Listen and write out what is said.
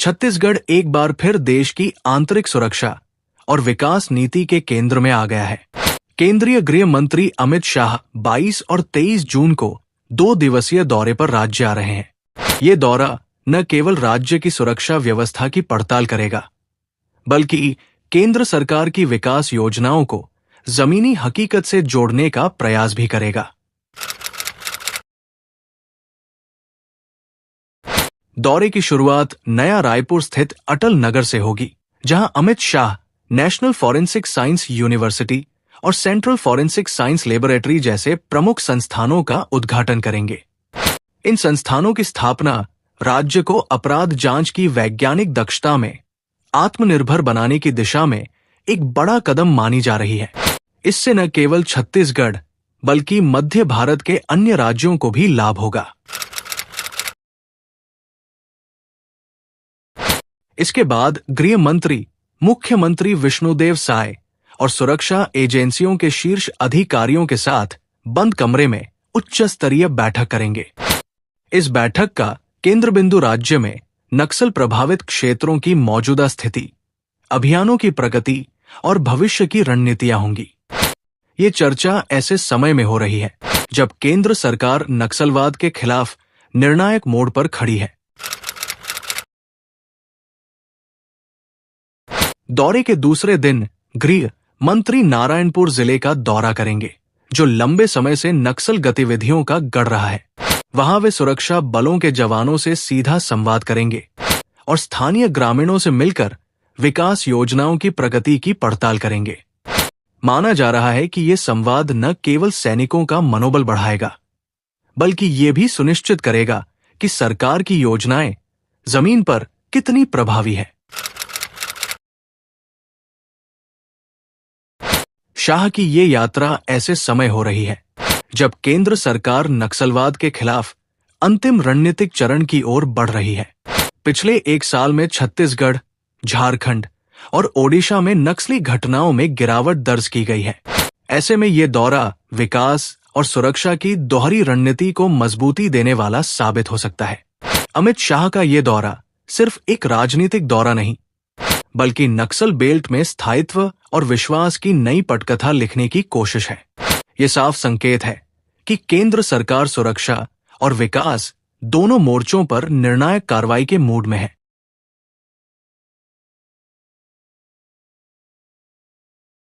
छत्तीसगढ़ एक बार फिर देश की आंतरिक सुरक्षा और विकास नीति के केंद्र में आ गया है। केंद्रीय गृह मंत्री अमित शाह 22 और 23 जून को 2 दिवसीय दौरे पर राज्य आ रहे हैं। ये दौरा न केवल राज्य की सुरक्षा व्यवस्था की पड़ताल करेगा, बल्कि केंद्र सरकार की विकास योजनाओं को जमीनी हकीकत से जोड़ने का प्रयास भी करेगा। दौरे की शुरुआत नया रायपुर स्थित अटल नगर से होगी, जहां Amit Shah national forensic science university और सेंट्रल फॉरेंसिक साइंस लेबोरेटरी जैसे प्रमुख संस्थानों का उद्घाटन करेंगे। इन संस्थानों की स्थापना राज्य को अपराध जांच की वैज्ञानिक दक्षता में आत्मनिर्भर बनाने की दिशा में एक बड़ा कदम मानी जा रही है। इससे न केवल छत्तीसगढ़ बल्कि मध्य भारत के अन्य राज्यों को भी लाभ होगा। इसके बाद गृह मंत्री मुख्यमंत्री विष्णुदेव साय और सुरक्षा एजेंसियों के शीर्ष अधिकारियों के साथ बंद कमरे में उच्च स्तरीय बैठक करेंगे। इस बैठक का केंद्र बिंदु राज्य में नक्सल प्रभावित क्षेत्रों की मौजूदा स्थिति, अभियानों की प्रगति और भविष्य की रणनीतियां होंगी। ये चर्चा ऐसे समय में हो रही है जब केंद्र सरकार नक्सलवाद के खिलाफ निर्णायक मोड़ पर खड़ी है। दौरे के दूसरे दिन गृह मंत्री नारायणपुर जिले का दौरा करेंगे, जो लंबे समय से नक्सल गतिविधियों का गढ़ रहा है। वहां वे सुरक्षा बलों के जवानों से सीधा संवाद करेंगे और स्थानीय ग्रामीणों से मिलकर विकास योजनाओं की प्रगति की पड़ताल करेंगे। माना जा रहा है कि ये संवाद न केवल सैनिकों का मनोबल बढ़ाएगा, बल्कि ये भी सुनिश्चित करेगा कि सरकार की योजनाएं जमीन पर कितनी प्रभावी है। शाह की ये यात्रा ऐसे समय हो रही है जब केंद्र सरकार नक्सलवाद के खिलाफ अंतिम रणनीतिक चरण की ओर बढ़ रही है। पिछले 1 साल में छत्तीसगढ़, झारखंड और ओडिशा में नक्सली घटनाओं में गिरावट दर्ज की गई है। ऐसे में ये दौरा विकास और सुरक्षा की दोहरी रणनीति को मजबूती देने वाला साबित हो सकता है। अमित शाह का ये दौरा सिर्फ एक राजनीतिक दौरा नहीं, बल्कि नक्सल बेल्ट में स्थायित्व और विश्वास की नई पटकथा लिखने की कोशिश है। ये साफ संकेत है कि केंद्र सरकार सुरक्षा और विकास दोनों मोर्चों पर निर्णायक कार्रवाई के मूड में है।